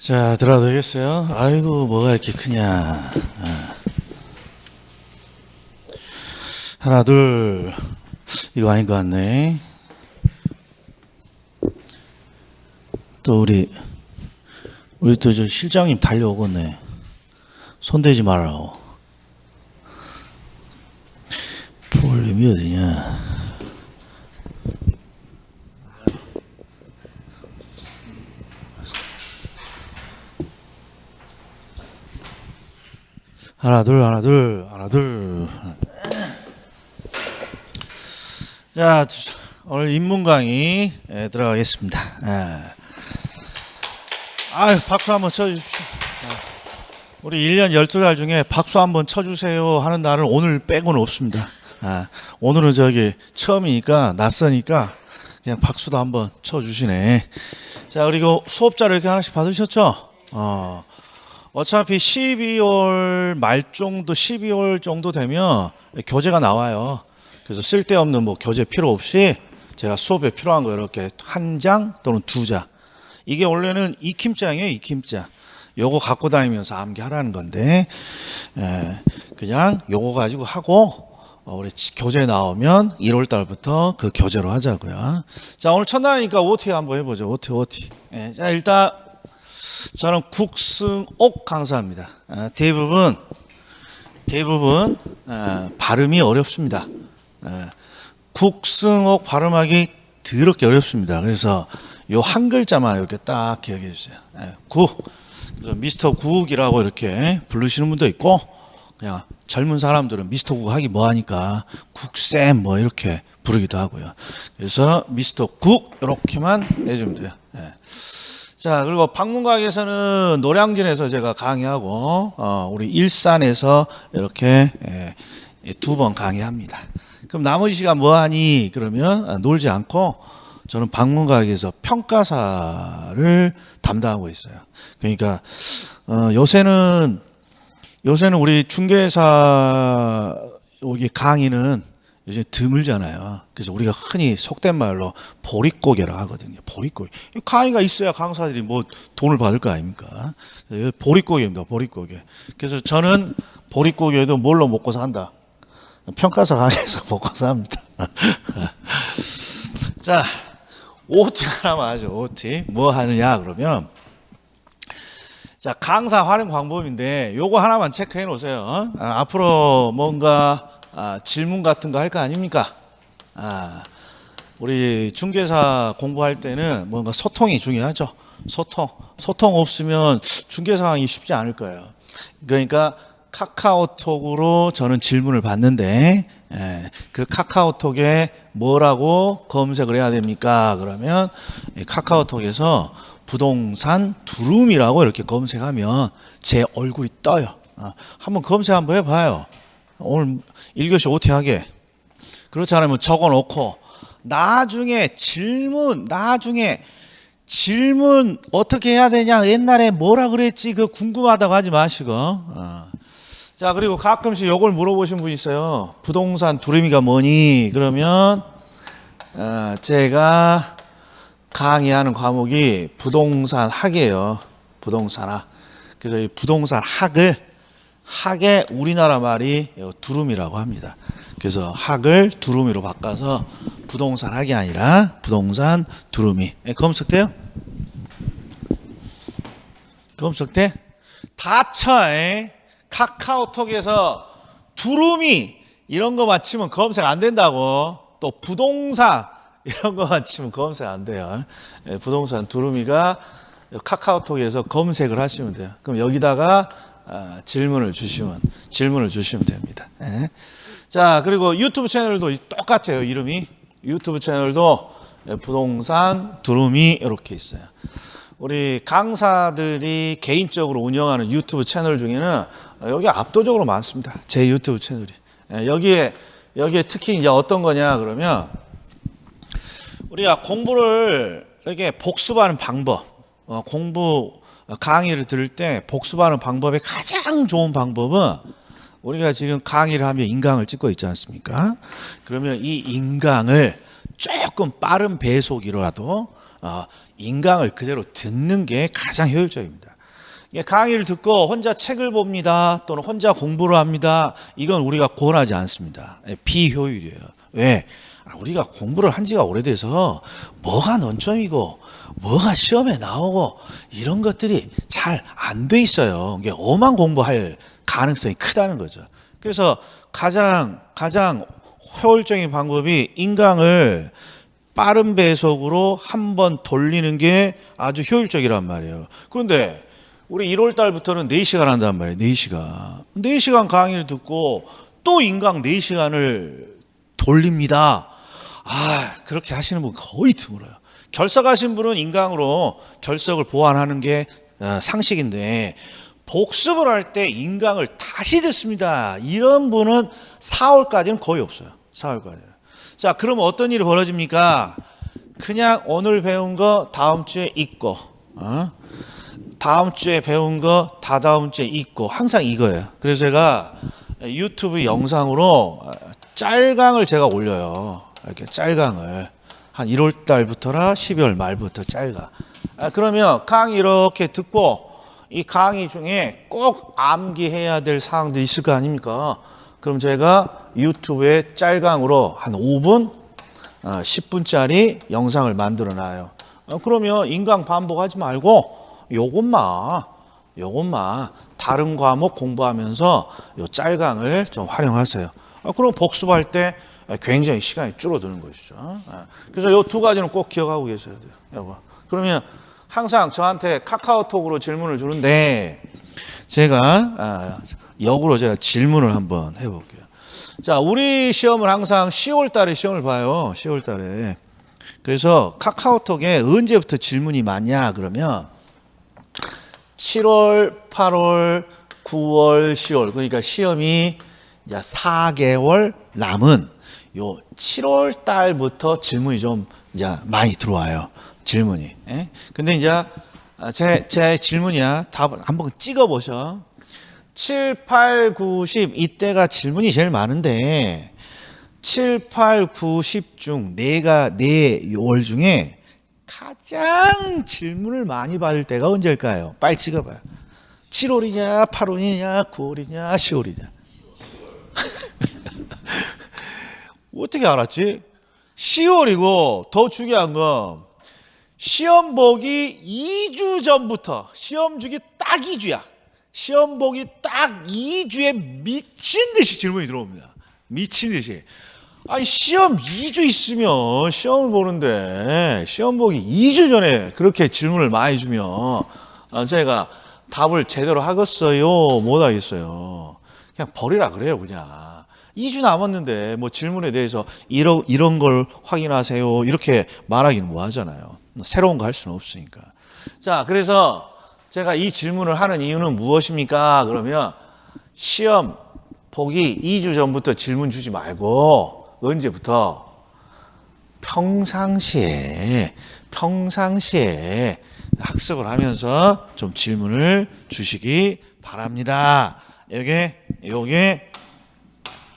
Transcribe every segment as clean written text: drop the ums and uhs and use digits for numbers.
자, 들어가도 되겠어요? 아이고, 뭐가 이렇게 크냐. 하나, 둘. 이거 아닌 것 같네. 또 우리 또 저 실장님 달려오겠네. 손대지 말라고. 볼륨이 어디냐. 하나, 둘, 하나, 둘, 하나, 둘. 자, 오늘 인문 강의 들어가겠습니다. 아유, 박수 한번 쳐주십시오. 우리 1년 12달 중에 박수 한번 쳐주세요 하는 날은 오늘 빼고는 없습니다. 오늘은 저기 처음이니까 낯서니까 그냥 박수도 한번 쳐주시네. 자, 그리고 수업자를 이렇게 하나씩 받으셨죠? 어차피 12월 말 정도, 12월 정도 되면 교재가 나와요. 그래서 쓸데없는 뭐 교재 필요 없이 제가 수업에 필요한 거 이렇게 한 장 또는 두 장. 이게 원래는 익힘장이에요, 익힘장. 요거 갖고 다니면서 암기하라는 건데, 그냥 요거 가지고 하고, 우리 교재 나오면 1월 달부터 그 교재로 하자고요. 자, 오늘 첫날이니까 OT 한번 해보죠. OT. 자, 일단 저는 국승옥 강사입니다. 대부분 발음이 어렵습니다. 국승옥 발음하기 더럽게 어렵습니다. 그래서 요 한 글자만 이렇게 딱 기억해 주세요. 국. 그래서 미스터 국이라고 이렇게 부르시는 분도 있고, 그냥 젊은 사람들은 미스터 국 하기 뭐 하니까 국쌤 뭐 이렇게 부르기도 하고요. 그래서 미스터 국 이렇게만 해주면 돼요. 자, 그리고 방문각에서는 노량진에서 제가 강의하고, 우리 일산에서 이렇게 두 번 강의합니다. 그럼 나머지 시간 뭐 하니? 그러면 놀지 않고 저는 방문각에서 평가사를 담당하고 있어요. 그러니까 요새는 우리 중개사 여기 강의는 요즘 드물잖아요. 그래서 우리가 흔히 속된 말로 보릿고개라 하거든요. 보릿고개. 강의가 있어야 강사들이 뭐 돈을 받을 거 아닙니까? 보릿고개입니다. 보릿고개. 그래서 저는 보릿고개도 뭘로 먹고 산다? 평가사 강의에서 먹고 삽니다. 자, OT 하나만 하죠. OT. 뭐 하느냐 그러면, 자, 강사 활용 방법인데 요거 하나만 체크해 놓으세요. 앞으로 뭔가 질문 같은 거 할 거 아닙니까? 우리 중개사 공부할 때는 뭔가 소통이 중요하죠. 소통 없으면 중개사항이 쉽지 않을 거예요. 그러니까 카카오톡으로 저는 질문을 받는데, 그 카카오톡에 뭐라고 검색을 해야 됩니까? 그러면 카카오톡에서 부동산 두룸이라고 이렇게 검색하면 제 얼굴이 떠요. 한번 검색 한번 해봐요. 오늘 1교시 OT 하게. 그렇지 않으면 적어 놓고 나중에 질문 어떻게 해야 되냐, 옛날에 뭐라 그랬지, 그 궁금하다고 하지 마시고. 자, 그리고 가끔씩 요걸 물어보신 분 있어요. 부동산 두루미가 뭐니? 그러면 제가 강의하는 과목이 부동산 학이에요. 부동산 학. 그래서 이 부동산 학의 우리나라 말이 두루미라고 합니다. 그래서 학을 두루미로 바꿔서 부동산 학이 아니라 부동산 두루미. 검색돼요? 검색돼? 다 쳐. 카카오톡에서 두루미 이런 거 맞히면 검색 안 된다고. 또 부동산 이런 거 맞히면 검색 안 돼요. 부동산 두루미가 카카오톡에서 검색을 하시면 돼요. 그럼 여기다가 질문을 주시면 됩니다. 자, 그리고 유튜브 채널도 똑같아요. 이름이. 유튜브 채널도 부동산 두루미 이렇게 있어요. 우리 강사들이 개인적으로 운영하는 유튜브 채널 중에는 여기 압도적으로 많습니다. 제 유튜브 채널이. 여기에 특히 이제 어떤 거냐 그러면, 우리가 공부를 이렇게 복습하는 방법, 공부 강의를 들을 때 복습하는 방법의 가장 좋은 방법은, 우리가 지금 강의를 하면 인강을 찍고 있지 않습니까? 그러면 이 인강을 조금 빠른 배속이라도 인강을 그대로 듣는 게 가장 효율적입니다. 강의를 듣고 혼자 책을 봅니다. 또는 혼자 공부를 합니다. 이건 우리가 권하지 않습니다. 비효율이에요. 왜? 우리가 공부를 한 지가 오래돼서 뭐가 논점이고 뭐가 시험에 나오고 이런 것들이 잘 안 돼 있어요. 이게 엄한 공부할 가능성이 크다는 거죠. 그래서 가장 효율적인 방법이 인강을 빠른 배속으로 한번 돌리는 게 아주 효율적이란 말이에요. 그런데 우리 1월 달부터는 4시간 한단 말이에요. 4시간. 4시간 강의를 듣고 또 인강 4시간을 돌립니다. 그렇게 하시는 분 거의 드물어요. 결석하신 분은 인강으로 결석을 보완하는 게 상식인데 복습을 할 때 인강을 다시 듣습니다. 이런 분은 4월까지는 거의 없어요. 4월까지는. 자, 그럼 어떤 일이 벌어집니까? 그냥 오늘 배운 거 다음 주에 잊고, 다음 주에 배운 거 다다음 주에 잊고, 항상 이거예요. 그래서 제가 유튜브 영상으로 짤강을 제가 올려요. 이렇게 짤강을. 한 1월 달부터나 12월 말부터 짤강. 그러면 강의 이렇게 듣고, 이 강의 중에 꼭 암기해야 될 사항도 있을 거 아닙니까? 그럼 제가 유튜브에 짤강으로 한 5분, 10분짜리 영상을 만들어 놔요. 그러면 인강 반복하지 말고 요것만 다른 과목 공부하면서 요 짤강을 좀 활용하세요. 그럼 복습할 때 굉장히 시간이 줄어드는 것이죠. 그래서 요 두 가지는 꼭 기억하고 계셔야 돼요. 여보. 그러면 항상 저한테 카카오톡으로 질문을 주는데 제가 역으로 제가 질문을 한번 해볼게요. 자, 우리 시험을 항상 10월 달에 시험을 봐요. 10월 달에. 그래서 카카오톡에 언제부터 질문이 많냐 그러면 7월, 8월, 9월, 10월 그러니까 시험이 이제 4개월 남은 요 7월 달부터 질문이 좀 이제 많이 들어와요. 질문이. 근데 이제 제 질문이야. 답을 한번 찍어 보셔. 7, 8, 9, 10 이때가 질문이 제일 많은데 7, 8, 9, 10 중 네 월 중에 가장 질문을 많이 받을 때가 언제일까요? 빨리 찍어봐요. 7월이냐, 8월이냐, 9월이냐, 10월이냐. 어떻게 알았지? 10월이고 더 중요한 건 시험 보기 2주 전부터 시험 주기 딱 2주야. 시험 보기 딱 2주에 미친 듯이 질문이 들어옵니다. 미친 듯이. 아니 시험 2주 있으면 시험을 보는데 시험 보기 2주 전에 그렇게 질문을 많이 주면 제가 답을 제대로 하겠어요? 못 하겠어요? 그냥 버리라 그래요. 그냥 2주 남았는데 뭐 질문에 대해서 이런 걸 확인하세요 이렇게 말하기는 뭐 하잖아요. 새로운 거 할 수는 없으니까. 자, 그래서 제가 이 질문을 하는 이유는 무엇입니까? 그러면 시험 보기 2주 전부터 질문 주지 말고 언제부터? 평상시에 학습을 하면서 좀 질문을 주시기 바랍니다. 요게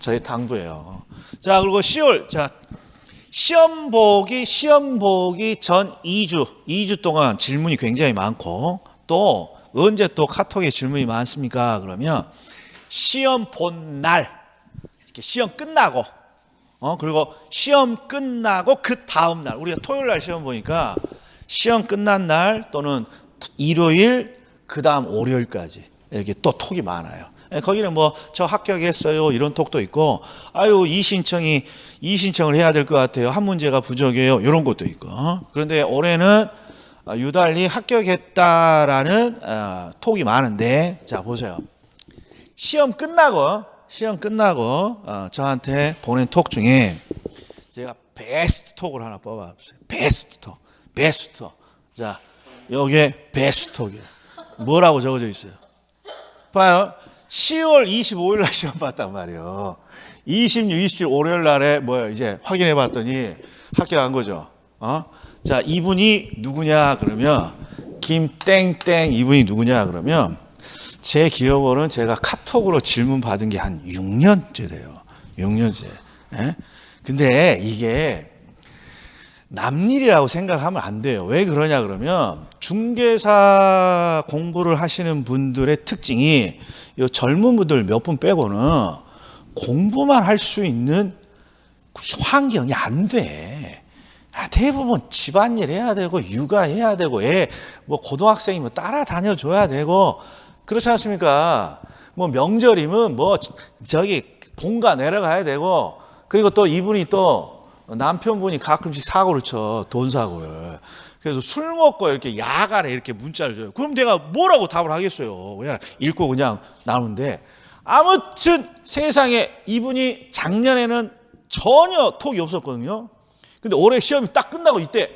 저희 당부예요. 자, 그리고 10월. 자, 시험 보기 전 2주 동안 질문이 굉장히 많고 또 언제 또 카톡에 질문이 많습니까? 그러면 시험 본 날, 이렇게 시험 끝나고 그리고 시험 끝나고 그 다음 날 우리가 토요일 날 시험 보니까 시험 끝난 날 또는 일요일 그 다음 월요일까지 이렇게 또 톡이 많아요. 거기는 뭐 저 합격했어요 이런 톡도 있고 이 신청을 해야 될 것 같아요. 한 문제가 부족해요. 이런 것도 있고. 그런데 올해는 유달리 합격했다라는 톡이 많은데 자 보세요. 시험 끝나고 저한테 보낸 톡 중에 제가 베스트 톡을 하나 뽑아봤어요. 베스트 톡. 자, 여기에 베스트 톡이에요. 뭐라고 적어져 있어요? 봐요. 10월 25일 날 시험 봤단 말이에요. 26, 27 월요일 날에 이제 확인해 봤더니 합격한 거죠. 자, 이분이 누구냐 그러면 김땡땡 이분이 누구냐 그러면 제 기억으로는 제가 카톡으로 질문 받은 게 한 6년째 돼요. 6년째. 근데 이게 남일이라고 생각하면 안 돼요. 왜 그러냐 그러면 중개사 공부를 하시는 분들의 특징이 이 젊은 분들 몇 분 빼고는 공부만 할 수 있는 환경이 안 돼. 대부분 집안일 해야 되고 육아해야 되고 애 뭐 고등학생이면 따라다녀 줘야 되고 그렇지 않습니까? 뭐 명절이면 뭐 저기 본가 내려가야 되고 그리고 또 이분이 또 남편분이 가끔씩 사고를 쳐 돈 사고를. 그래서 술 먹고 이렇게 야간에 이렇게 문자를 줘요. 그럼 내가 뭐라고 답을 하겠어요? 그냥 읽고 그냥 나오는데 아무튼 세상에 이분이 작년에는 전혀 톡이 없었거든요. 근데 올해 시험이 딱 끝나고 이때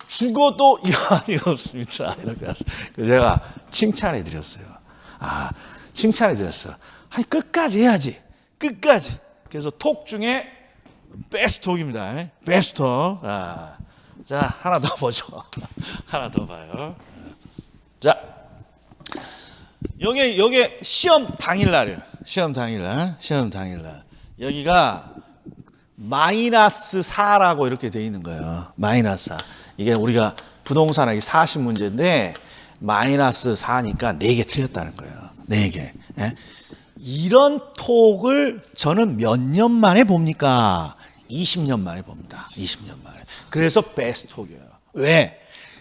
죽어도 여한이 없습니다. 이렇게 왔어요. 그래서 제가 칭찬해 드렸어요. 칭찬해 드렸어요. 아니, 끝까지 해야지. 끝까지. 그래서 톡 중에 베스트 톡입니다. 베스트 톡. 자, 하나 더 보죠. 하나 더 봐요. 자, 요게 시험 당일날이에요. 시험 당일날. 여기가 -4라고 이렇게 돼 있는 거예요. -4. 이게 우리가 부동산의 40문제인데 -4니까 4개 틀렸다는 거예요. 4개. 예? 이런 톡을 저는 몇 년 만에 봅니까? 20년 만에 봅니다. 20년 만에. 그래서 베스트 톡이에요. 왜?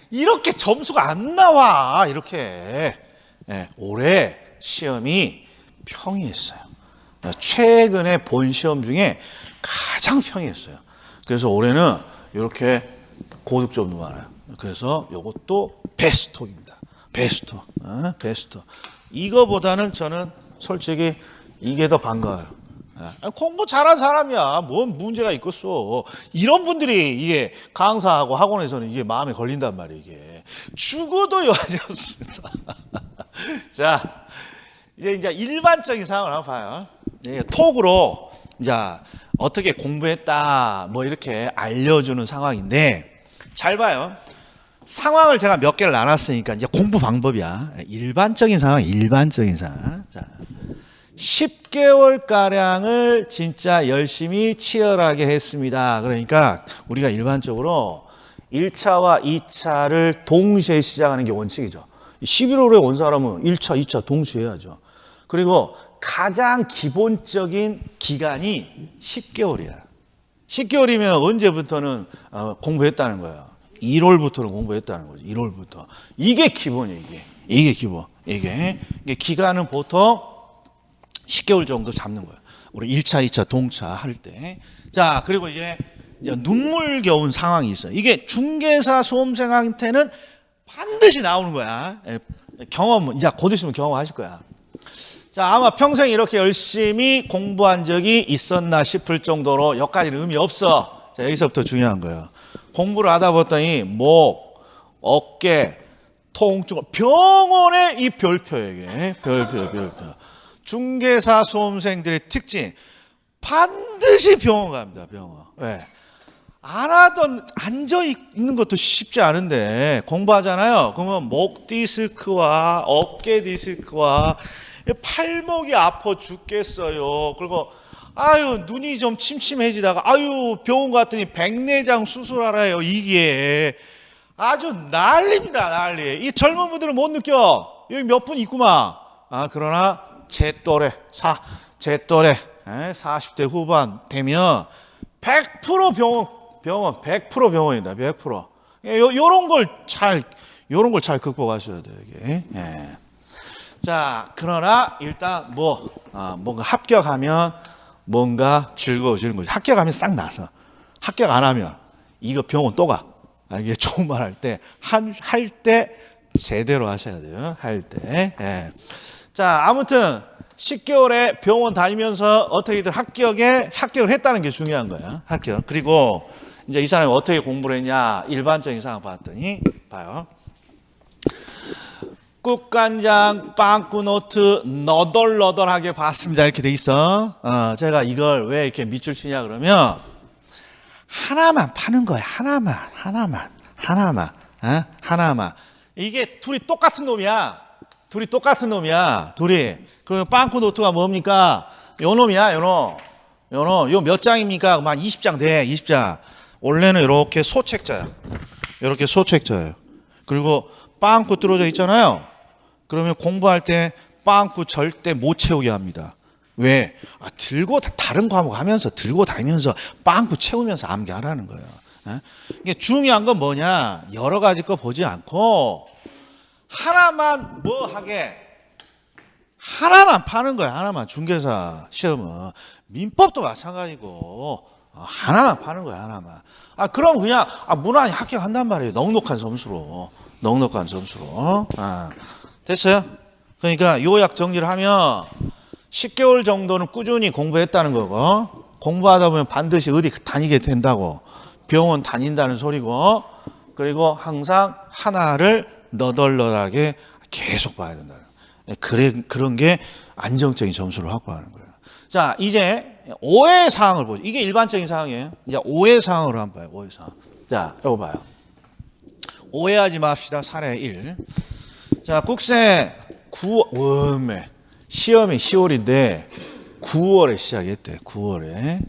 이렇게 점수가 안 나와. 이렇게. 예, 올해 시험이 평이했어요. 최근에 본 시험 중에 가장 평이했어요. 그래서 올해는 이렇게 고득점도 많아요. 그래서 이것도 베스트 톡입니다. 베스트 톡. 베스트 톡. 이거보다는 저는 솔직히 이게 더 반가워요. 공부 잘한 사람이야. 뭔 문제가 있겠어. 이런 분들이 이게 강사하고 학원에서는 이게 마음에 걸린단 말이에요. 이게 죽어도 여한이었습니다. 자, 이제 일반적인 상황을 한번 봐요. 톡으로 이제 어떻게 공부했다 뭐 이렇게 알려주는 상황인데 잘 봐요. 상황을 제가 몇 개를 나눴으니까 이제 공부 방법이야. 일반적인 상황. 자, 10개월가량을 진짜 열심히 치열하게 했습니다. 그러니까 우리가 일반적으로 1차와 2차를 동시에 시작하는 게 원칙이죠. 11월에 온 사람은 1차, 2차 동시에 해야죠. 그리고 가장 기본적인 기간이 10개월이야. 10개월이면 언제부터는 공부했다는 거예요. 1월부터는 공부했다는 거죠. 1월부터. 이게 기본이에요. 이게 기본. 이게 기간은 보통 10개월 정도 잡는 거예요. 우리 1차, 2차 동차 할 때. 자, 그리고 이제 눈물겨운 상황이 있어요. 이게 중개사 수험생한테는 반드시 나오는 거야. 경험, 이제 곧 있으면 경험하실 거야. 자, 아마 평생 이렇게 열심히 공부한 적이 있었나 싶을 정도로 여기까지는 의미 없어. 자, 여기서부터 중요한 거예요. 공부를 하다 보더니 목, 어깨, 통증, 병원에 이 별표예요. 별표. 중개사 수험생들의 특징, 반드시 병원 갑니다. 병원. 왜? 안 하던 앉아 있는 것도 쉽지 않은데 공부하잖아요. 그러면 목 디스크와 어깨 디스크와 팔목이 아파 죽겠어요. 그리고 눈이 좀 침침해지다가 병원 갔더니 백내장 수술하래요. 이게 아주 난리입니다. 난리. 이 젊은 분들은 못 느껴. 여기 몇 분 있구만. 그러나 제 또래 40대 후반 되면 100% 병원 100% 병원이다. 100%. 요런 걸 잘 극복하셔야 돼요. 이게. 예. 자, 그러나 일단 뭔가 합격하면 뭔가 즐거워지는 거죠. 합격하면 싹 나서. 합격 안 하면 이거 병원 또 가. 이게 좋은 말 할 때 제대로 하셔야 돼요. 할 때. 예. 자, 아무튼 10개월에 병원 다니면서 어떻게든 합격을 했다는 게 중요한 거예요. 합격. 그리고 이제 이 사람이 어떻게 공부를 했냐, 일반적인 상황 봤더니 봐요. 국간장, 빵꾸노트 너덜너덜하게 봤습니다. 이렇게 돼 있어. 제가 이걸 왜 이렇게 밑줄 치냐 그러면 하나만 파는 거야. 하나만. 이게 둘이 똑같은 놈이야. 둘이. 그러면 빵꾸노트가 뭡니까? 요 놈이야, 요 몇 장입니까? 한 20장 돼, 20장. 원래는 이렇게 소책자예요. 그리고 빵꾸 뚫어져 있잖아요. 그러면 공부할 때 빵꾸 절대 못 채우게 합니다. 왜? 들고 다른 과목 하면서 들고 다니면서 빵꾸 채우면서 암기하라는 거예요. 이게 중요한 건 뭐냐? 여러 가지 거 보지 않고 하나만 뭐 하게? 하나만 파는 거야. 하나만. 중개사 시험은 민법도 마찬가지고 하나만 파는 거야. 하나만. 그럼 그냥 무난히 합격한단 말이에요. 넉넉한 점수로. 됐어요? 그러니까 요약 정리를 하면 10개월 정도는 꾸준히 공부했다는 거고, 공부하다 보면 반드시 어디 다니게 된다고, 병원 다닌다는 소리고, 그리고 항상 하나를 너덜너덜하게 계속 봐야 된다는 거예요. 그런 게 안정적인 점수를 확보하는 거예요. 자, 이제 오해 사항을 보죠. 이게 일반적인 사항이에요. 이제 오해 사항으로 한번 봐요. 오해 사항. 자, 이거 봐요. 오해하지 맙시다. 사례 1. 자, 국세 9월, 시험이 10월인데 9월에 시작했대. 9월에.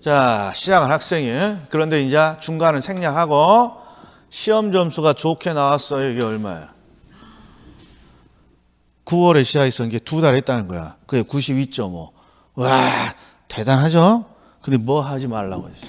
자, 시작한 학생이. 그런데 이제 중간은 생략하고 시험 점수가 좋게 나왔어요. 이게 얼마야? 9월에 시작해서 이게 2달 했다는 거야. 그게 92.5. 와, 대단하죠? 근데 뭐 하지 말라고 했어.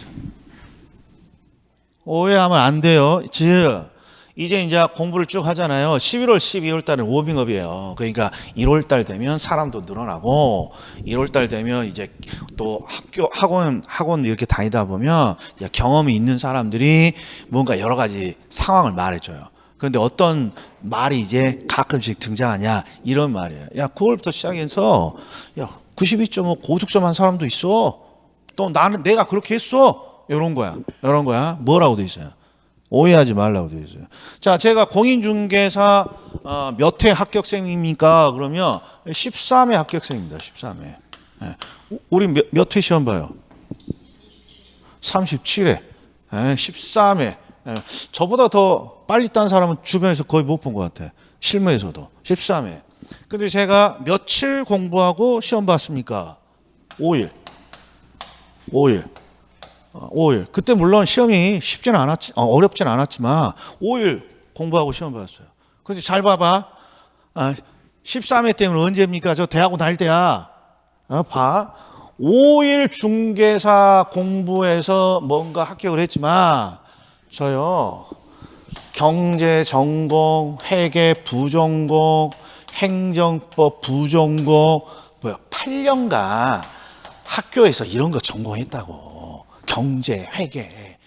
오해하면 안 돼요. 즉, 이제 공부를 쭉 하잖아요. 11월, 12월 달은 워밍업이에요. 그러니까 1월 달 되면 사람도 늘어나고 1월 달 되면 이제 또 학원 이렇게 다니다 보면 경험이 있는 사람들이 뭔가 여러 가지 상황을 말해줘요. 그런데 어떤 말이 이제 가끔씩 등장하냐 이런 말이에요. 야, 9월부터 시작해서 92.5 고득점한 사람도 있어. 또 내가 그렇게 했어. 이런 거야. 뭐라고 돼 있어요? 오해하지 말라고 되어 있어요. 자, 제가 공인중개사 몇 회 합격생입니까? 그러면 13회 합격생입니다. 13회. 네. 우리 몇 회 시험 봐요? 37회. 네, 13회. 네. 저보다 더 빨리 딴 사람은 주변에서 거의 못 본 것 같아. 실무에서도. 13회. 근데 제가 며칠 공부하고 시험 봤습니까? 5일. 5일. 그때 물론 시험이 쉽지는 어렵지는 않았지만 5일 공부하고 시험 봤어요. 그런데 잘 봐봐. 13회 때문에 언제입니까? 저 대학원 다닐 때야. 봐. 5일 중개사 공부해서 뭔가 합격을 했지만 저요. 경제 전공, 회계 부전공, 행정법 부전공 8년간 학교에서 이런 거 전공했다고. 경제, 회계.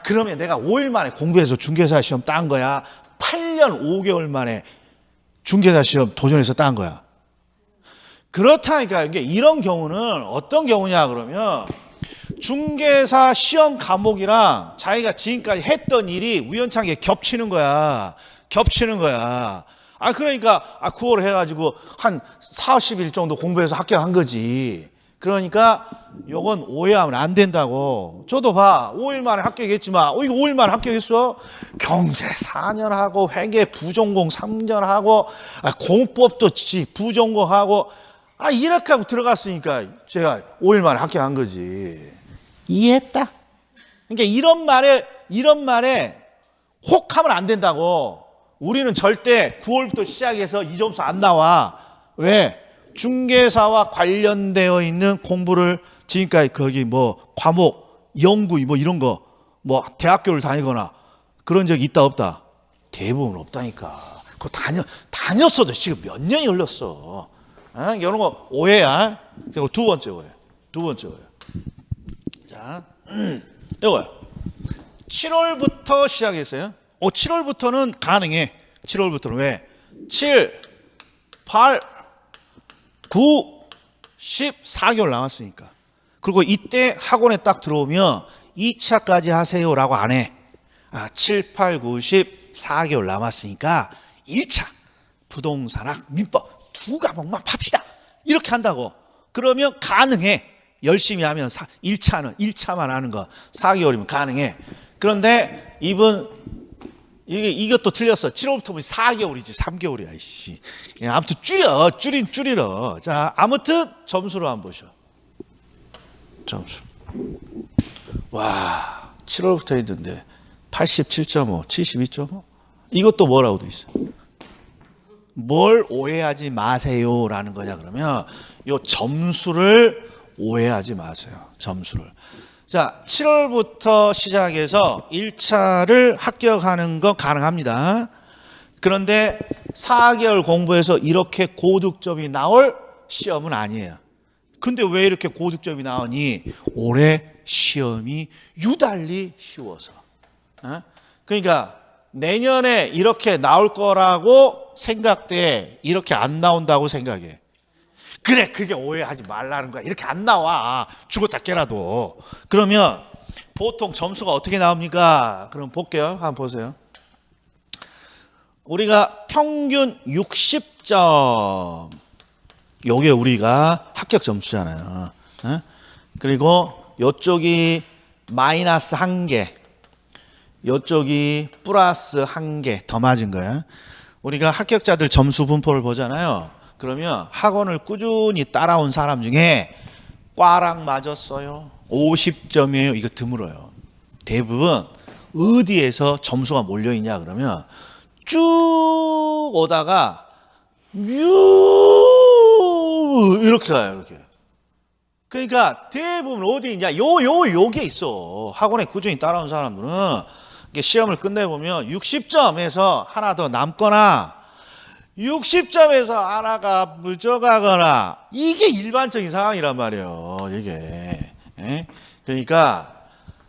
그러면 내가 5일 만에 공부해서 중개사 시험 딴 거야? 8년 5개월 만에 중개사 시험 도전해서 딴 거야? 그렇다니까. 이게 이런 경우는 어떤 경우냐 그러면 중개사 시험 과목이랑 자기가 지금까지 했던 일이 우연찮게 겹치는 거야. 그러니까 9월 해가지고 한 40일 정도 공부해서 합격한 거지. 그러니까 요건 오해하면 안 된다고. 저도 봐. 5일 만에 합격했지만 이거 5일 만에 합격했어? 경제 4년 하고 회계 부전공 3년 하고 공법도 부전공하고 이렇게 하고 들어갔으니까 제가 5일 만에 합격한 거지. 이해했다? 그러니까 이런 말에 혹하면 안 된다고. 우리는 절대 9월부터 시작해서 이 점수 안 나와. 왜? 중개사와 관련되어 있는 공부를 지금까지 거기 과목, 연구 이런 거 대학교를 다니거나 그런 적이 있다 없다? 대부분 없다니까. 그거 다녔어도 지금 몇 년이 흘렀어. 이런 거 오해야. 그리고 두 번째 오해. 자, 이거요. 7월부터 시작했어요. 7월부터는 가능해. 7월부터는 왜? 7, 8, 9, 10, 4개월 남았으니까. 그리고 이때 학원에 딱 들어오면 2차까지 하세요라고 안 해. 7, 8, 9, 10, 4개월 남았으니까 1차 부동산학 민법 2과목만 팝시다. 이렇게 한다고. 그러면 가능해. 열심히 하면 1차만 하는 거 4개월이면 가능해. 그런데 이것도 틀렸어. 7월부터 보면 4개월이지 3개월이야. 이씨. 아무튼 줄이러. 자, 아무튼 점수로 한번 보셔. 점수. 와, 7월부터 했는데 87.5, 72.5. 이것도 뭐라고 돼 있어요? 뭘 오해하지 마세요라는 거냐 그러면 요 점수를 오해하지 마세요. 점수를. 자, 7월부터 시작해서 1차를 합격하는 거 가능합니다. 그런데 4개월 공부해서 이렇게 고득점이 나올 시험은 아니에요. 근데 왜 이렇게 고득점이 나오니? 올해 시험이 유달리 쉬워서. 그러니까 내년에 이렇게 나올 거라고 생각돼. 이렇게 안 나온다고 생각해. 그래, 그게 오해하지 말라는 거야. 이렇게 안 나와. 죽었다 깨라도. 그러면 보통 점수가 어떻게 나옵니까? 그럼 볼게요. 한번 보세요. 우리가 평균 60점. 요게 우리가 합격 점수잖아요. 그리고 요쪽이 마이너스 1개. 요쪽이 플러스 1개 더 맞은 거예요. 우리가 합격자들 점수 분포를 보잖아요. 그러면 학원을 꾸준히 따라온 사람 중에 꽈랑 맞았어요. 50점이에요. 이거 드물어요. 대부분 어디에서 점수가 몰려있냐 그러면 쭉 오다가 이렇게 가요. 이렇게. 그러니까 대부분 어디 있냐? 요게 있어. 학원에 꾸준히 따라온 사람들은 시험을 끝내보면 60점에서 하나 더 남거나 60점에서 하나가 부족하거나 이게 일반적인 상황이란 말이에요. 이게. 그러니까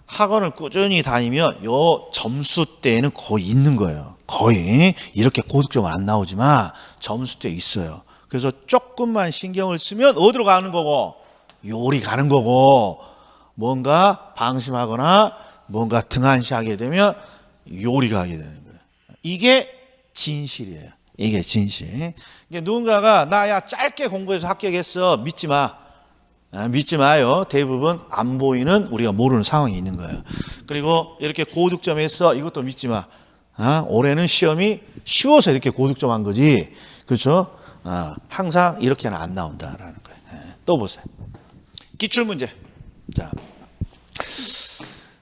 학원을 꾸준히 다니면 요 점수대는 거의 있는 거예요. 거의 이렇게 고득점 안 나오지만 점수대 있어요. 그래서 조금만 신경을 쓰면 어디로 가는 거고? 요리 가는 거고, 뭔가 방심하거나 뭔가 등한시하게 되면 요리가 하게 되는 거예요. 이게 진실이에요. 이게 진실. 누군가가 나야 짧게 공부해서 합격했어. 믿지 마. 믿지 마요. 대부분 안 보이는 우리가 모르는 상황이 있는 거예요. 그리고 이렇게 고득점 했어. 이것도 믿지 마. 올해는 시험이 쉬워서 이렇게 고득점 한 거지. 그렇죠? 항상 이렇게는 안 나온다라는 거예요. 또 보세요. 기출문제.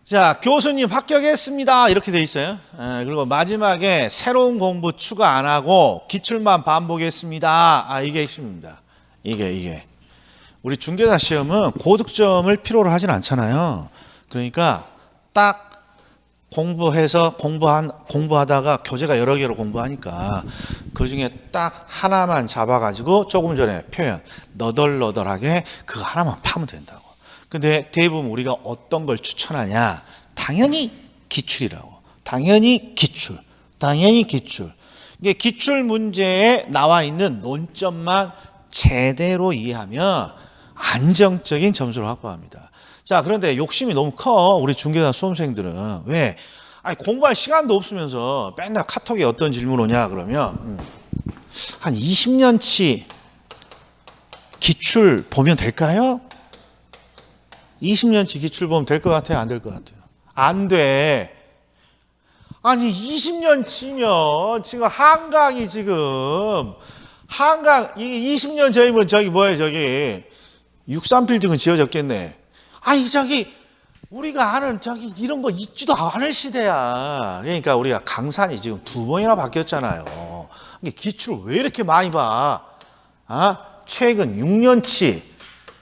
자, 교수님 합격했습니다. 이렇게 돼 있어요. 그리고 마지막에 새로운 공부 추가 안 하고 기출만 반복했습니다. 이게 핵심입니다. 이게. 우리 중개사 시험은 고득점을 필요로 하진 않잖아요. 그러니까 딱 공부하다가 교재가 여러 개로 공부하니까 그 중에 딱 하나만 잡아가지고 조금 전에 표현 너덜너덜하게 그거 하나만 파면 된다고. 근데 대부분 우리가 어떤 걸 추천하냐? 당연히 기출이라고. 당연히 기출. 이게 기출 문제에 나와 있는 논점만 제대로 이해하면 안정적인 점수를 확보합니다. 자, 그런데 욕심이 너무 커. 우리 중개사 수험생들은. 왜? 공부할 시간도 없으면서 맨날 카톡에 어떤 질문 오냐 그러면 한 20년치 기출 보면 될까요? 20년치 기출 보면 될 것 같아요? 안 될 것 같아요? 안 돼. 아니 20년치면 지금 한강이 이게 20년 전이면 저기 뭐예요? 저기 63빌딩은 지어졌겠네. 우리가 아는 이런 거 있지도 않을 시대야. 그러니까 우리가 강산이 지금 2번이나 바뀌었잖아요. 기출을 왜 이렇게 많이 봐? 최근 6년치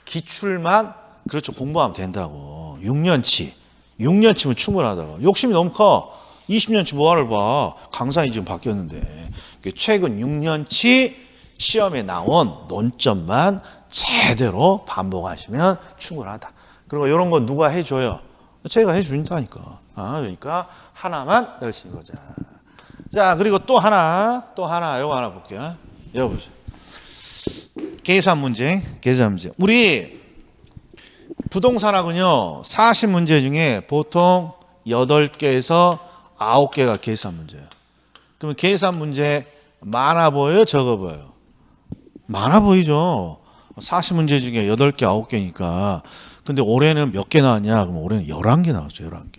기출만 그렇죠. 공부하면 된다고. 6년치면 충분하다고. 욕심이 너무 커. 20년치 뭐하러 봐. 강산이 지금 바뀌었는데. 최근 6년치 시험에 나온 논점만 제대로 반복하시면 충분하다. 그리고 이런 건 누가 해줘요? 제가 해준다니까. 그러니까 하나만 열심히 보자. 자, 그리고 또 하나, 이거 하나 볼게요. 이거 보세요. 계산 문제. 우리 부동산학은요, 40문제 중에 보통 8개에서 9개가 계산 문제예요. 그러면 계산 문제 많아 보여요? 적어 보여요? 많아 보이죠? 40문제 중에 8개, 9개니까. 근데 올해는 몇 개 나왔냐? 그럼 올해는 11개 나왔죠. 11개.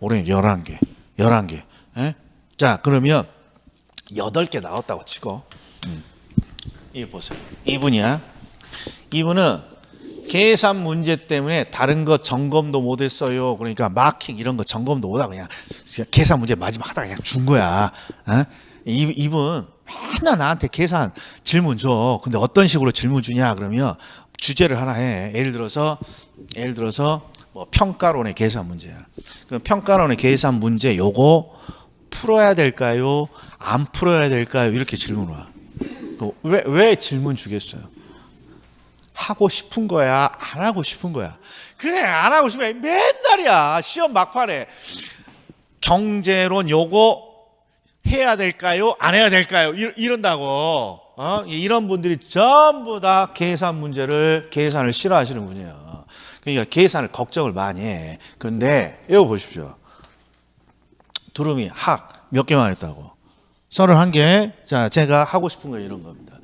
올해는 11개. 자, 그러면 8개 나왔다고 치고. 이거 보세요. 2분이야. 2분은 계산 문제 때문에 다른 거 점검도 못했어요. 그러니까 마킹 이런 거 점검도 못하고 그냥 계산 문제 마지막 하다가 그냥 준 거야. 어? 이분 맨날 나한테 계산 질문 줘. 근데 어떤 식으로 질문 주냐 그러면 주제를 하나 해. 예를 들어서 뭐 평가론의 계산 문제야. 그럼 평가론의 계산 문제 요거 풀어야 될까요? 안 풀어야 될까요? 이렇게 질문 와. 왜 질문 주겠어요? 하고 싶은 거야? 안 하고 싶은 거야? 그래, 안 하고 싶으면 맨날이야. 시험 막판에 경제론 요거 해야 될까요? 안 해야 될까요? 이런다고. 이런 분들이 전부 다 계산을 싫어하시는 분이에요. 그러니까 계산을 걱정을 많이 해. 그런데 이거 보십시오. 두루미 학 몇 개만 했다고? 31개. 자, 제가 하고 싶은 거 이런 겁니다.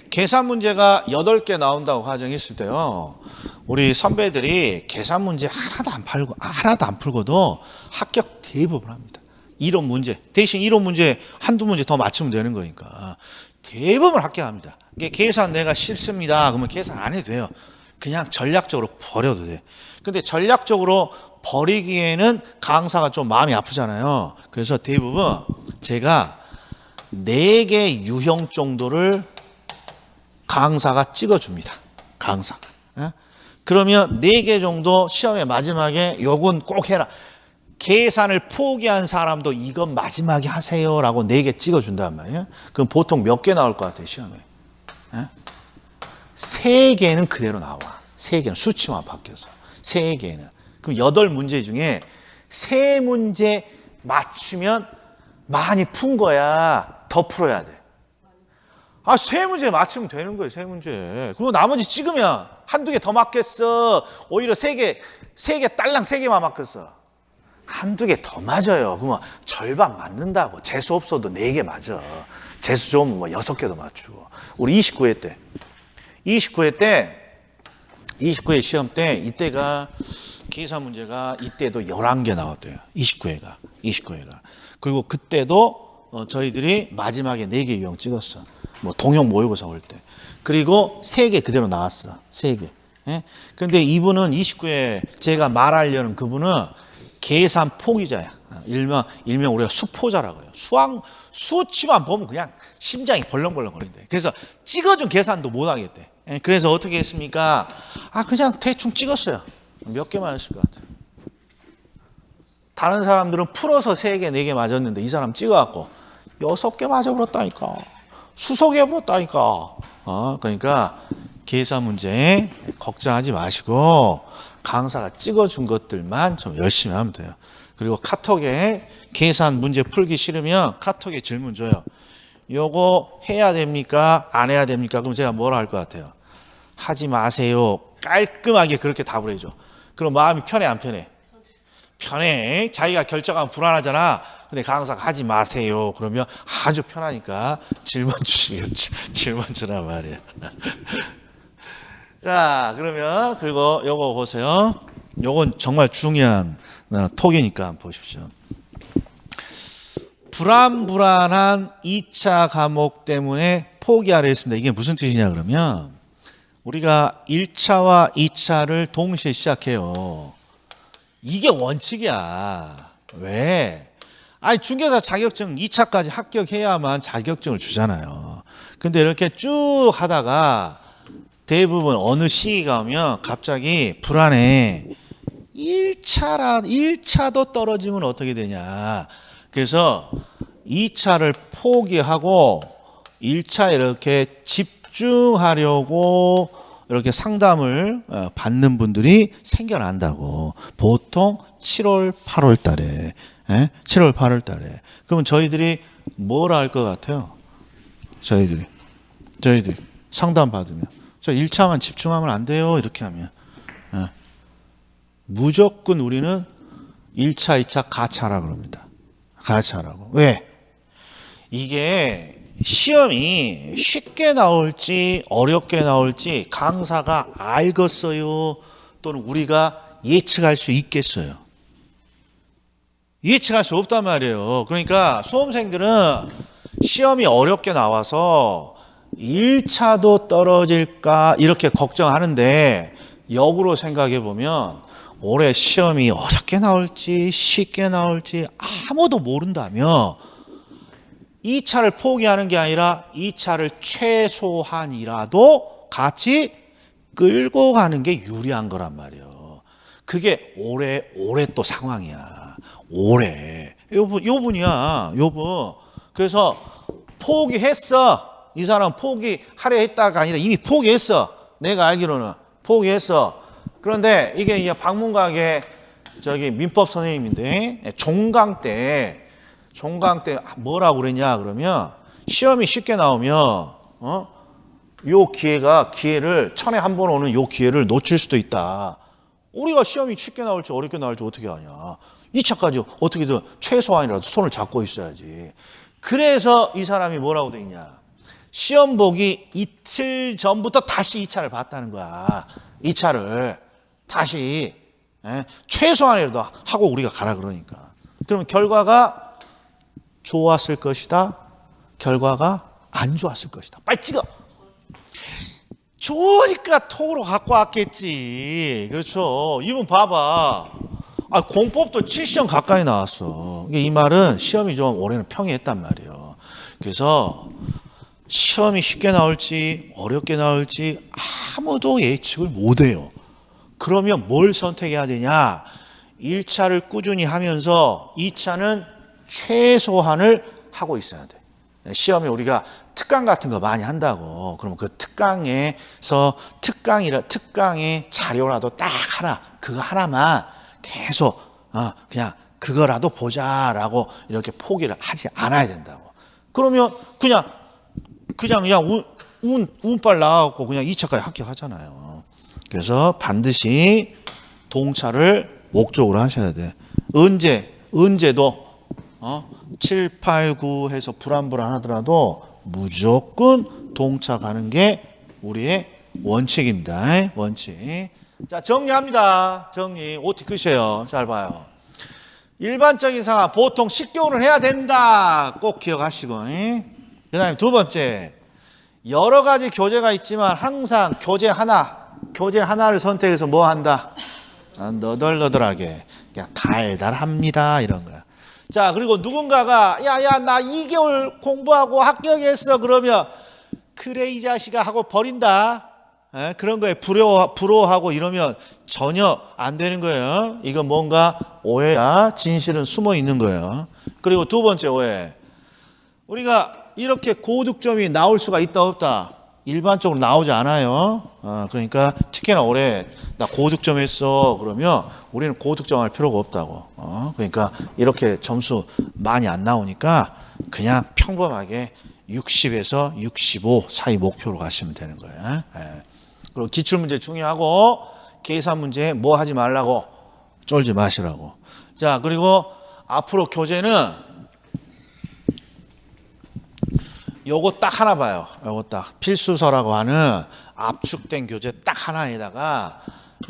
계산 문제가 8개 나온다고 가정했을 때요. 우리 선배들이 계산 문제 하나도 안 풀고도 합격 대부분 합니다. 이론 문제. 대신 이론 문제 한두 문제 더 맞추면 되는 거니까. 대부분 합격합니다. 계산 내가 싫습니다. 그러면 계산 안 해도 돼요. 그냥 전략적으로 버려도 돼. 근데 전략적으로 버리기에는 강사가 좀 마음이 아프잖아요. 그래서 대부분 제가 4개 유형 정도를 강사가 찍어줍니다. 강사가. 그러면 4개 정도 시험의 마지막에 요건 꼭 해라. 계산을 포기한 사람도 이건 마지막에 하세요라고 4개 찍어준단 말이에요. 그럼 보통 몇 개 나올 것 같아요, 시험에? 3개는 그대로 나와. 3개는 수치만 바뀌어서. 3개는. 그럼 8문제 중에 3문제 맞추면 많이 푼 거야. 더 풀어야 돼. 3문제 맞추면 되는 거예요, 3문제. 그리고 나머지 찍으면 한두 개 더 맞겠어. 오히려 3개 딸랑 3개만 맞겠어. 한두 개 더 맞아요. 그러면 절반 맞는다고. 재수 없어도 4개 맞아. 재수 좋으면 뭐 6개도 맞추고. 우리 29회 시험 때 이때가 계산 문제가 이때도 11개 나왔대요. 29회가. 그리고 그때도 저희들이 마지막에 4개 유형 찍었어. 뭐 동형 모의고사 올 때. 그리고 3개 그대로 나왔어. 3개. 예? 근데 이분은 29회 제가 말하려는 그분은 계산 포기자야. 일명 우리가 수포자라고 해요. 수치만 보면 그냥 심장이 벌렁벌렁 거린대. 그래서 찍어준 계산도 못 하겠대. 예? 그래서 어떻게 했습니까? 그냥 대충 찍었어요. 몇 개만 했을 것 같아요. 다른 사람들은 풀어서 3개, 4개 맞았는데 이 사람 찍어갖고 6개 맞아버렸다니까. 수석해버렸다니까. 그러니까 계산 문제 걱정하지 마시고 강사가 찍어준 것들만 좀 열심히 하면 돼요. 그리고 카톡에 계산 문제 풀기 싫으면 카톡에 질문 줘요. 요거 해야 됩니까? 안 해야 됩니까? 그럼 제가 뭐라 할 것 같아요? 하지 마세요. 깔끔하게 그렇게 답을 해줘. 그럼 마음이 편해 안 편해? 편해. 자기가 결정하면 불안하잖아. 근데 강사가 하지 마세요. 그러면 아주 편하니까 질문 주시겠죠. 질문 주란 말이야. 자, 그러면 그리고 요거 보세요. 요건 정말 중요한 톡이니까 한번 보십시오. 불안한 2차 과목 때문에 포기하려 했습니다. 이게 무슨 뜻이냐 그러면 우리가 1차와 2차를 동시에 시작해요. 이게 원칙이야. 왜? 중개사 자격증 2차까지 합격해야만 자격증을 주잖아요. 근데 이렇게 쭉 하다가 대부분 어느 시기가 오면 갑자기 불안해. 1차도 떨어지면 어떻게 되냐. 그래서 2차를 포기하고 1차에 이렇게 집중하려고 이렇게 상담을 받는 분들이 생겨난다고. 보통 7월, 8월 달에. 7월, 8월 달에. 그러면 저희들이 뭘 할 것 같아요? 저희들이 상담 받으면. 저 1차만 집중하면 안 돼요. 이렇게 하면. 무조건 우리는 1차, 2차 같이 하라 그럽니다. 같이 하라고. 왜? 이게 시험이 쉽게 나올지 어렵게 나올지 강사가 알겠어요? 또는 우리가 예측할 수 있겠어요? 예측할 수 없단 말이에요. 그러니까 수험생들은 시험이 어렵게 나와서 1차도 떨어질까 이렇게 걱정하는데 역으로 생각해 보면 올해 시험이 어렵게 나올지 쉽게 나올지 아무도 모른다며 2차를 포기하는 게 아니라 2차를 최소한이라도 같이 끌고 가는 게 유리한 거란 말이에요. 그게 올해 또 상황이야. 올해. 요분이야. 요분. 그래서 포기했어. 이 사람 포기하려 했다가 아니라 이미 포기했어. 내가 알기로는 포기했어. 그런데 이게 이제 방문각의 저기 민법 선생님인데 종강 때 뭐라고 그랬냐 그러면 시험이 쉽게 나오면 요 기회를 천에 한 번 오는 요 기회를 놓칠 수도 있다. 우리가 시험이 쉽게 나올지 어렵게 나올지 어떻게 하냐. 2차까지 어떻게든 최소한이라도 손을 잡고 있어야지. 그래서 이 사람이 뭐라고 돼 있냐. 시험 보기 이틀 전부터 다시 2차를 봤다는 거야. 2차를 다시 최소한이라도 하고 우리가 가라 그러니까. 그러면 결과가 좋았을 것이다. 결과가 안 좋았을 것이다. 빨리 찍어. 좋으니까 톡으로 갖고 왔겠지. 그렇죠. 이분 봐봐. 공법도 7시험 가까이 나왔어. 이 말은 시험이 좀 올해는 평이했단 말이에요. 그래서 시험이 쉽게 나올지 어렵게 나올지 아무도 예측을 못해요. 그러면 뭘 선택해야 되냐? 1차를 꾸준히 하면서 2차는 최소한을 하고 있어야 돼. 시험에 우리가 특강 같은 거 많이 한다고. 그러면 그 특강에서 특강의 자료라도 딱 하나, 그거 하나만 계속 그냥 그거라도 보자라고 이렇게 포기를 하지 않아야 된다고. 그러면 그냥 운빨 나가고 그냥 2차까지 합격하잖아요. 그래서 반드시 동차를 목적으로 하셔야 돼. 언제도 7, 8, 9 해서 불안하더라도 무조건 동차 가는 게 우리의 원칙입니다. 원칙. 자, 정리합니다. 정리. OT 끝이에요. 잘 봐요. 일반적인 상황 보통 10개월은 해야 된다. 꼭 기억하시고. 그 다음에 두 번째, 여러 가지 교재가 있지만 항상 교재 하나를 선택해서 뭐 한다? 너덜너덜하게 그냥 달달합니다. 이런 거야. 자, 그리고 누군가가 나 2개월 공부하고 합격했어. 그러면 그래 이 자식아 하고 버린다. 그런 거에 부러워하고 이러면 전혀 안 되는 거예요. 이건 뭔가 오해야 진실은 숨어 있는 거예요. 그리고 두 번째 오해. 우리가 이렇게 고득점이 나올 수가 있다 없다? 일반적으로 나오지 않아요. 그러니까 특히나 올해 나 고득점 했어. 그러면 우리는 고득점 할 필요가 없다고. 그러니까 이렇게 점수 많이 안 나오니까 그냥 평범하게 60에서 65 사이 목표로 가시면 되는 거예요. 그리고 기출문제 중요하고 계산 문제 뭐 하지 말라고 쫄지 마시라고. 자, 그리고 앞으로 교재는 요거 딱 하나 봐요. 요거 딱 필수서라고 하는 압축된 교재 딱 하나에다가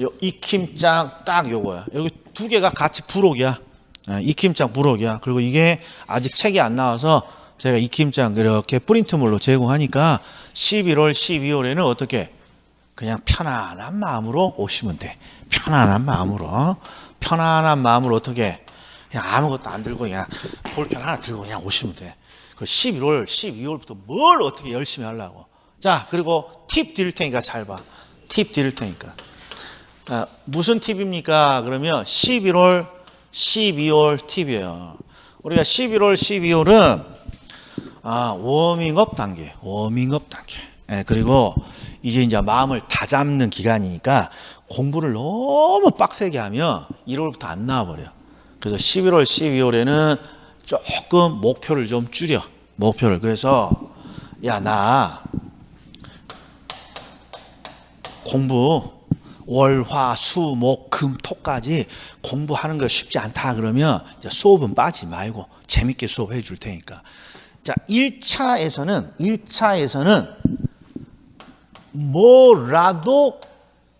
요 익힘장 딱 요거야. 여기 두 개가 같이 부록이야. 익힘장 부록이야. 그리고 이게 아직 책이 안 나와서 제가 익힘장 이렇게 프린트물로 제공하니까 11월, 12월에는 어떻게 그냥 편안한 마음으로 오시면 돼. 편안한 마음으로 어떻게 그냥 아무것도 안 들고 그냥 볼펜 하나 들고 그냥 오시면 돼. 11월, 12월부터 뭘 어떻게 열심히 하려고. 자, 그리고 팁 드릴 테니까 잘 봐. 팁 드릴 테니까. 무슨 팁입니까? 그러면 11월, 12월 팁이에요. 우리가 11월, 12월은 워밍업 단계. 그리고 이제 마음을 다잡는 기간이니까 공부를 너무 빡세게 하면 1월부터 안 나와버려. 그래서 11월, 12월에는 조금 목표를 좀 줄여. 그래서 나 공부 월, 화, 수, 목, 금, 토까지 공부하는 거 쉽지 않다 그러면 이제 수업은 빠지지 말고 재밌게 수업해 줄 테니까. 자, 1차에서는 뭐라도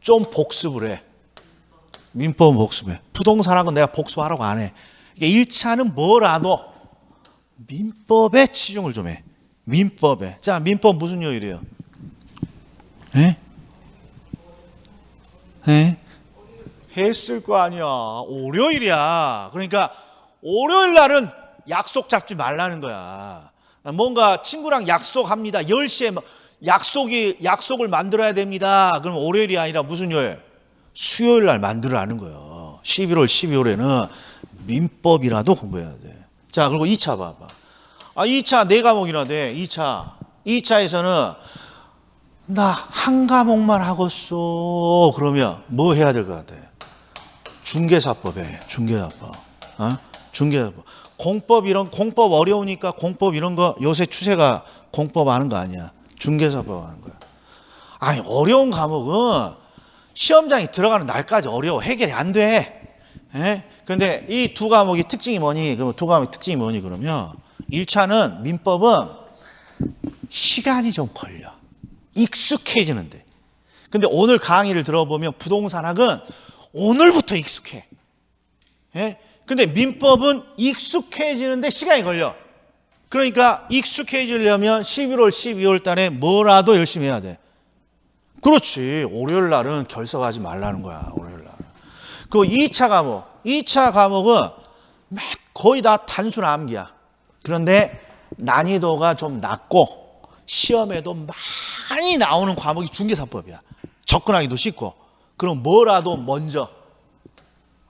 좀 복습을 해. 민법은 복습해. 부동산학은 내가 복습하라고 안 해. 그러니까 1차는 뭐라도 민법에 치중을 좀 해. 민법에. 자, 민법 무슨 요일이에요? 예? 했을 거 아니야. 월요일이야. 그러니까 월요일 날은 약속 잡지 말라는 거야. 뭔가 친구랑 약속합니다. 10시에 약속을 만들어야 됩니다. 그럼 월요일이 아니라 무슨 요일? 수요일 날 만들어라는 거예요. 11월, 12월에는 민법이라도 공부해야 돼. 자, 그리고 2차 봐봐. 2차 4과목이나 돼. 2차에서는 나 한 과목만 하겠어. 그러면 뭐 해야 될 것 같아? 중개사법에 중개사법. 중개사법. 공법 어려우니까 공법 이런 거 요새 추세가 공법 하는 거 아니야. 중개사법 하는 거야. 아니, 어려운 과목은 시험장에 들어가는 날까지 어려워. 해결이 안 돼. 그런데 이 두 과목이 특징이 뭐니? 그러면 두 과목의 특징이 뭐니? 그러면 1차는 민법은 시간이 좀 걸려. 익숙해지는데. 근데 오늘 강의를 들어보면 부동산학은 오늘부터 익숙해. 근데 민법은 익숙해지는데 시간이 걸려. 그러니까 익숙해지려면 11월, 12월 달에 뭐라도 열심히 해야 돼. 그렇지. 월요일 날은 결석하지 말라는 거야. 월요일 날은. 그 2차 과목은 거의 다 단순 암기야. 그런데 난이도가 좀 낮고 시험에도 많이 나오는 과목이 중개사법이야. 접근하기도 쉽고. 그럼 뭐라도 먼저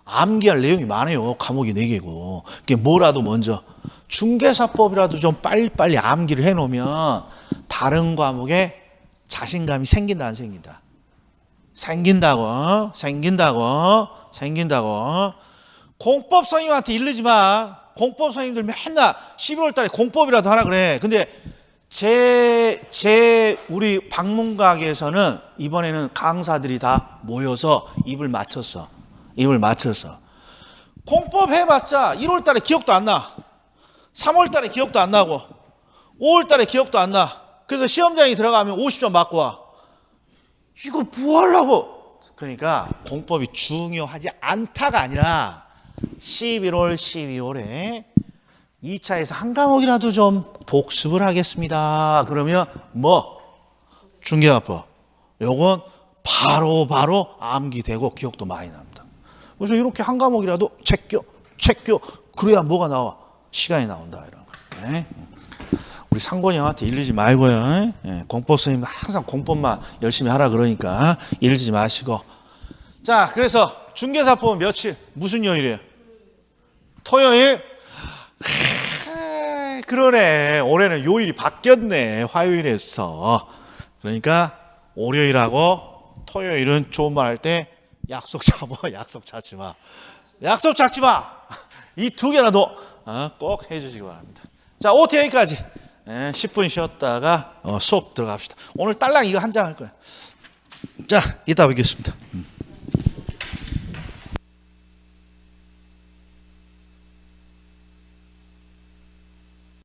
암기할 내용이 많아요. 과목이 4개고. 그게 뭐라도 먼저 중개사법이라도 좀 빨리빨리 암기를 해놓으면 다른 과목에 자신감이 생긴다 안 생긴다? 생긴다고. 공법 선생님한테 이르지 마. 공법 선생님들 맨날 11월 달에 공법이라도 하라 그래. 근데 우리 방문각에서는 이번에는 강사들이 다 모여서 입을 맞췄어. 공법 해봤자 1월 달에 기억도 안 나. 3월 달에 기억도 안 나고 5월 달에 기억도 안 나. 그래서 시험장에 들어가면 50점 맞고 와. 이거 뭐 하려고? 그러니까 공법이 중요하지 않다가 아니라 11월, 12월에 2차에서 한 과목이라도 좀 복습을 하겠습니다. 그러면 중개사법. 요건 바로 암기되고 기억도 많이 납니다. 그래서 이렇게 한 과목이라도 체껴. 그래야 뭐가 나와? 시간이 나온다. 이런 거. 네? 우리 상권이 형한테 이르지 말고요. 공법 선생님 항상 공법만 열심히 하라 그러니까 이르지 마시고. 자, 그래서 중개사법은 며칠? 무슨 요일이에요? 토요일? 그러네. 올해는 요일이 바뀌었네. 화요일에서. 그러니까 월요일하고 토요일은 좋은 말 할 때 약속 잡아. 약속 잡지 마. 이 두 개라도 꼭 해주시기 바랍니다. 자, OT 여기까지. 10분 쉬었다가 수업 들어갑시다. 오늘 딸랑 이거 한 장 할 거야. 자, 이따 뵙겠습니다.